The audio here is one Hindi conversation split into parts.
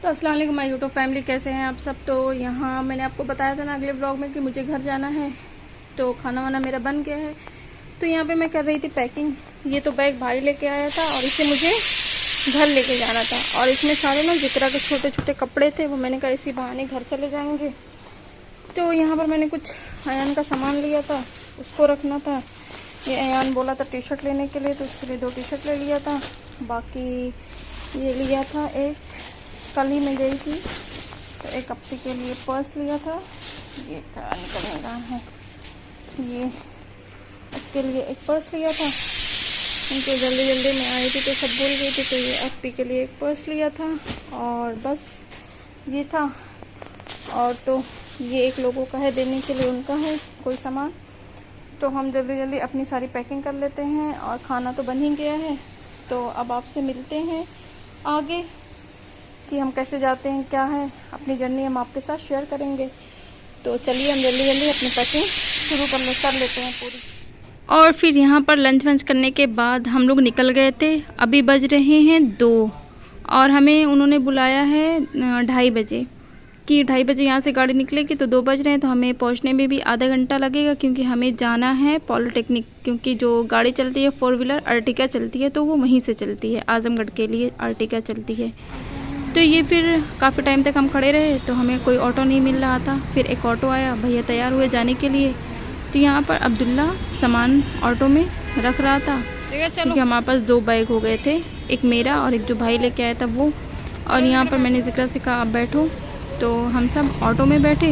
तो अस्सलाम वालेकुम माय यूट्यूब फैमिली, कैसे हैं आप सब। तो यहाँ मैंने आपको बताया था ना अगले ब्लॉग में कि मुझे घर जाना है, तो खाना वाना मेरा बन गया है। तो यहाँ पे मैं कर रही थी पैकिंग। ये तो बैग भाई लेके आया था और इसे मुझे घर लेके जाना था, और इसमें सारे ना जिक्रा के छोटे छोटे कपड़े थे, वो मैंने कहा इसी बहाने घर चले जाएंगे। तो यहाँ पर मैंने कुछ अयान का सामान लिया था, उसको रखना था। ये अयान बोला था टी शर्ट लेने के लिए, तो उसके लिए 2 टी शर्ट ले लिया था। बाकी ये लिया था, एक कल ही मैं गई थी तो एक हफ्ते के लिए पर्स लिया था, ये था निकल रहा है, ये उसके लिए एक पर्स लिया था क्योंकि जल्दी जल्दी में आई थी तो सब भूल गई थी। तो ये हफ्ते के लिए एक पर्स लिया था और बस ये था। और तो ये एक लोगों का है, देने के लिए उनका है कोई सामान। तो हम जल्दी जल्दी अपनी सारी पैकिंग कर लेते हैं, और खाना तो बन ही गया है। तो अब आपसे मिलते हैं आगे कि हम कैसे जाते हैं, क्या है अपनी जर्नी हम आपके साथ शेयर करेंगे। तो चलिए हम जल्दी जल्दी अपनी पैकिंग शुरू कर लेते हैं पूरी। और फिर यहाँ पर लंच वंच करने के बाद हम लोग निकल गए थे। अभी बज रहे हैं 2 और हमें उन्होंने बुलाया है 2:30 बजे कि 2:30 बजे यहाँ से गाड़ी निकलेगी, तो 2 बज रहे हैं। तो हमें पहुँचने में भी आधा घंटा लगेगा क्योंकि हमें जाना है पॉलिटेक्निक, क्योंकि जो गाड़ी चलती है 4 व्हीलर अर्टिगा चलती है, तो वो वहीं से चलती है, आजमगढ़ के लिए अर्टिगा चलती है। तो ये फिर काफ़ी टाइम तक हम खड़े रहे, तो हमें कोई ऑटो नहीं मिल रहा था। फिर एक ऑटो आया, भैया तैयार हुए जाने के लिए। तो यहाँ पर अब्दुल्ला सामान ऑटो में रख रहा था क्योंकि हमारे पास 2 बैग हो गए थे, एक मेरा और एक जो भाई लेके आया था वो। और यहाँ पर मैंने जिक्रा से कहा आप बैठो, तो हम सब ऑटो में बैठे,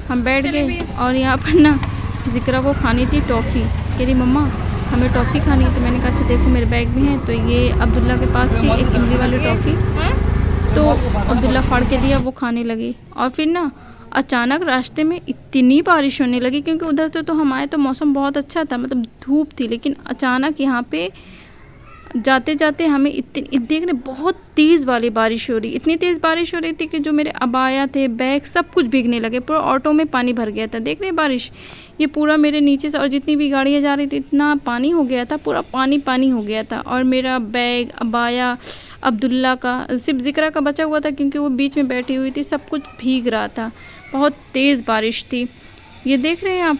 हम बैठ गए। और यहाँ पर ना जिक्रा को खानी थी टॉफ़ी, कह रही मम्मा हमें टॉफ़ी खानी है। तो मैंने कहा अच्छा देखो मेरे बैग में है। तो ये अब्दुल्ला के पास थी एक इमली वाली टॉफ़ी, तो अब्दुल्ला फाड़ के दिया, वो खाने लगी। और फिर ना अचानक रास्ते में इतनी बारिश होने लगी, क्योंकि उधर से तो हम आए तो मौसम बहुत अच्छा था, मतलब धूप थी, लेकिन अचानक यहाँ पे जाते जाते हमें इतनी देख रहे बहुत तेज़ वाली बारिश हो रही, इतनी तेज़ बारिश हो रही थी कि जो मेरे अबाया थे, बैग, सब कुछ भीगने लगे। पूरा ऑटो में पानी भर गया था। देख रहे बारिश ये पूरा मेरे नीचे से, और जितनी भी गाड़ियाँ जा रही थी इतना पानी हो गया था, पूरा पानी पानी हो गया था। और मेरा बैग, अबाया, अब्दुल्ला का, सिर्फ जिक्रा का बचा हुआ था क्योंकि वो बीच में बैठी हुई थी, सब कुछ भीग रहा था। बहुत तेज़ बारिश थी। ये देख रहे हैं आप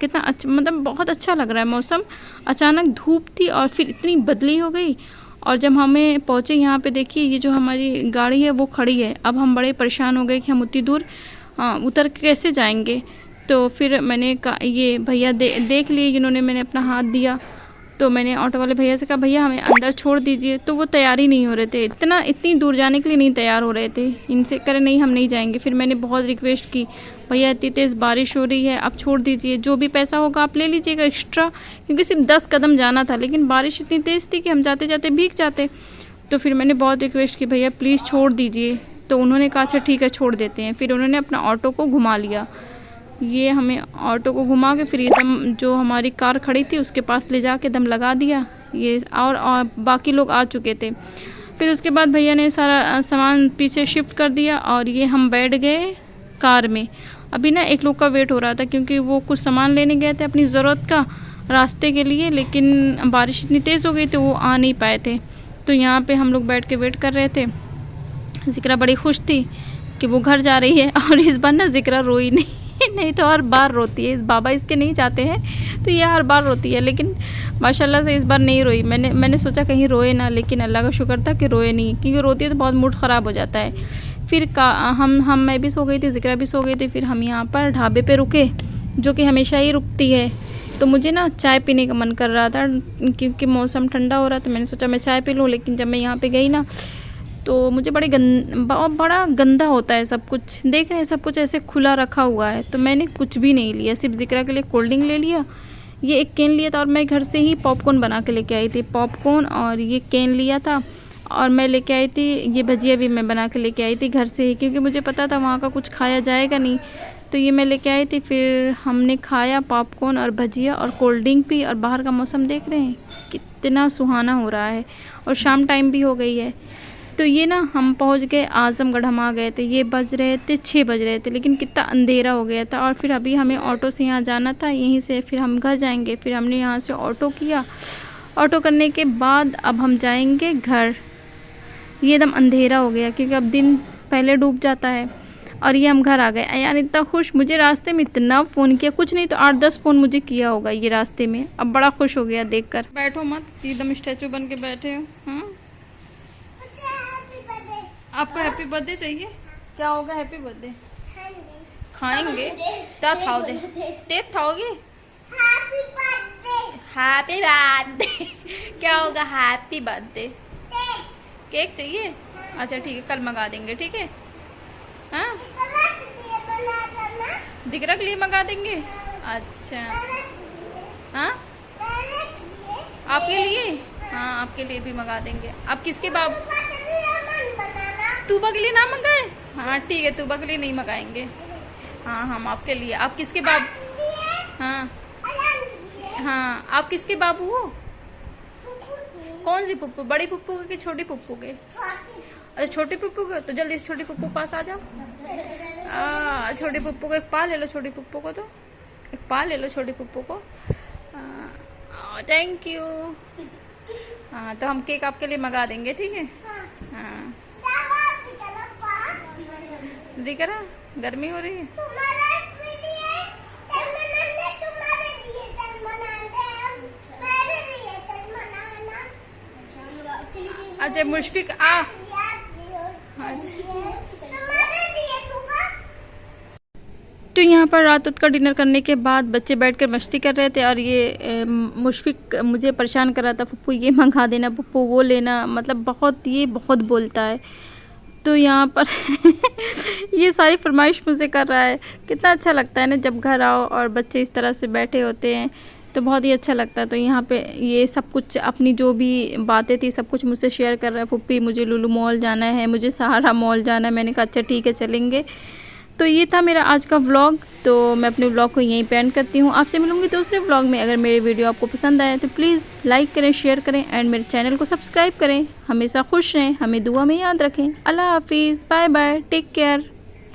कितना अच्छा, मतलब बहुत अच्छा लग रहा है मौसम। अचानक धूप थी और फिर इतनी बदली हो गई। और जब हमें पहुँचे यहाँ पे देखिए ये जो हमारी गाड़ी है वो खड़ी है। अब हम बड़े परेशान हो गए कि हम उतनी दूर उतर के कैसे जाएंगे। तो फिर मैंने कहा, ये भैया देख लिए जिन्होंने, मैंने अपना हाथ दिया, तो मैंने ऑटो वाले भैया से कहा भैया हमें अंदर छोड़ दीजिए। तो वो तैयार ही नहीं हो रहे थे, इतनी दूर जाने के लिए नहीं तैयार हो रहे थे। इनसे करें नहीं हम नहीं जाएंगे। फिर मैंने बहुत रिक्वेस्ट की, भैया इतनी तेज़ बारिश हो रही है, आप छोड़ दीजिए, जो भी पैसा होगा आप ले लीजिएगा एक्स्ट्रा, क्योंकि सिर्फ 10 कदम जाना था, लेकिन बारिश इतनी तेज़ थी कि हम जाते जाते भीग जाते। तो फिर मैंने बहुत रिक्वेस्ट की, भैया प्लीज़ छोड़ दीजिए। तो उन्होंने कहा अच्छा ठीक है छोड़ देते हैं। फिर उन्होंने अपना ऑटो को घुमा लिया, ये हमें ऑटो को घुमा के फिर एकदम जो हमारी कार खड़ी थी उसके पास ले जा के दम लगा दिया ये। और बाकी लोग आ चुके थे। फिर उसके बाद भैया ने सारा सामान पीछे शिफ्ट कर दिया और ये हम बैठ गए कार में। अभी ना एक लोग का वेट हो रहा था क्योंकि वो कुछ सामान लेने गए थे अपनी ज़रूरत का रास्ते के लिए, लेकिन बारिश इतनी तेज़ हो गई तो वो आ नहीं पाए थे। तो यहाँ पे हम लोग बैठ के वेट कर रहे थे। जिक्रा बड़ी खुश थी कि वो घर जा रही है, और इस बार ना जिक्रा रोई नहीं तो हर बार रोती है। बाबा इसके नहीं जाते हैं तो ये हर बार रोती है, लेकिन माशाल्लाह से इस बार नहीं रोई। मैंने सोचा कहीं रोए ना, लेकिन अल्लाह का शुक्र था कि रोए नहीं, क्योंकि रोती है तो बहुत मूड ख़राब हो जाता है। फिर मैं भी सो गई थी, जिक्रा भी सो गई थी। फिर हम यहाँ पर ढाबे पे रुके, जो कि हमेशा ही रुकती है। तो मुझे ना चाय पीने का मन कर रहा था क्योंकि मौसम ठंडा हो रहा था। मैंने सोचा मैं चाय पी लूँ, लेकिन जब मैं यहाँ पे गई ना तो मुझे बड़ा गंदा होता है सब कुछ। देख रहे हैं सब कुछ ऐसे खुला रखा हुआ है, तो मैंने कुछ भी नहीं लिया, सिर्फ जिक्रा के लिए कोल्ड ड्रिंक ले लिया, ये एक कैन लिया था। और मैं घर से ही पॉपकॉर्न बना के लेके आई थी, पॉपकॉर्न और ये कैन लिया था। और मैं लेके आई थी ये भजिया भी मैं बना के लेके आई थी घर से ही, क्योंकि मुझे पता था वहाँ का कुछ खाया जाएगा नहीं, तो ये मैं लेके आई थी। फिर हमने खाया पॉपकॉर्न और भजिया और कोल्ड ड्रिंक पी। और बाहर का मौसम देख रहे हैं कितना सुहाना हो रहा है, और शाम टाइम भी हो गई है। तो ये ना हम पहुंच गए आजमगढ़, हम आ गए थे। ये बज रहे थे 6 बज रहे थे, लेकिन कितना अंधेरा हो गया था। और फिर अभी हमें ऑटो से यहाँ जाना था, यहीं से फिर हम घर जाएंगे। फिर हमने यहाँ से ऑटो किया, ऑटो करने के बाद अब हम जाएंगे घर। ये एकदम अंधेरा हो गया क्योंकि अब दिन पहले डूब जाता है। और ये हम घर आ गए यार, इतना खुश, मुझे रास्ते में इतना फ़ोन किया, कुछ नहीं तो 8-10 फ़ोन मुझे किया होगा ये रास्ते में। अब बड़ा खुश हो गया देखकर। बैठो मत, एकदम स्टैचू बन के बैठे हो। हाँ, आपको हैप्पी बर्थडे चाहिए? क्या होगा हैप्पी बर्थडे? खाएंगे? क्या खाओगे? तेज खाओगे? Happy birthday. क्या होगा हैप्पी बर्थडे? केक चाहिए? अच्छा ठीक है, कल मंगा देंगे, ठीक है। हाँ, दिकरा के लिए मंगा देंगे। अच्छा हाँ, आपके लिए? हाँ, आपके लिए भी मंगा देंगे। आप किसके बाप? तूबा के लिए ना मंगाए? हाँ ठीक है, तूबा के लिए नहीं मंगाएंगे। हाँ हम आपके लिए। आप किसके बाप? हाँ हाँ, आप किसके बाबू हो? कौन सी पुप्पू? बड़ी पुप्पू के कि छोटी पुप्पू के? अच्छा छोटी पुप्पू के, तो जल्दी से छोटी पुप्पू के पास आ जाओ। छोटी पुप्पू को एक पा ले लो, छोटी पुप्पू को तो एक पा ले लो, छोटी पुप्पू को। Thank you. हाँ तो हम केक आपके लिए मंगा देंगे, ठीक है। हाँ दिख रहा, गर्मी हो रही है। अच्छा मुशफिक आ। तो यहाँ पर रात का डिनर करने के बाद बच्चे बैठकर मस्ती कर रहे थे और ये मुशफिक मुझे परेशान कर रहा था, पप्पू ये मंगा देना, पप्पू वो लेना, मतलब बहुत बोलता है। तो यहाँ पर ये सारी फरमाइश मुझे कर रहा है। कितना अच्छा लगता है ना जब घर आओ और बच्चे इस तरह से बैठे होते हैं, तो बहुत ही अच्छा लगता है। तो यहाँ पे ये सब कुछ अपनी जो भी बातें थी सब कुछ मुझसे शेयर कर रहा है। पुप्पी मुझे लुलु मॉल जाना है, मुझे सहारा मॉल जाना है। मैंने कहा अच्छा ठीक है चलेंगे। तो ये था मेरा आज का व्लॉग। तो मैं अपने व्लॉग को यहीं पे एंड करती हूँ। आपसे मिलूँगी दूसरे व्लॉग में। अगर मेरी वीडियो आपको पसंद आए तो प्लीज़ लाइक करें, शेयर करें एंड मेरे चैनल को सब्सक्राइब करें। हमेशा खुश रहें, हमें दुआ में याद रखें। अल्लाह हाफिज़, बाय बाय, टेक केयर।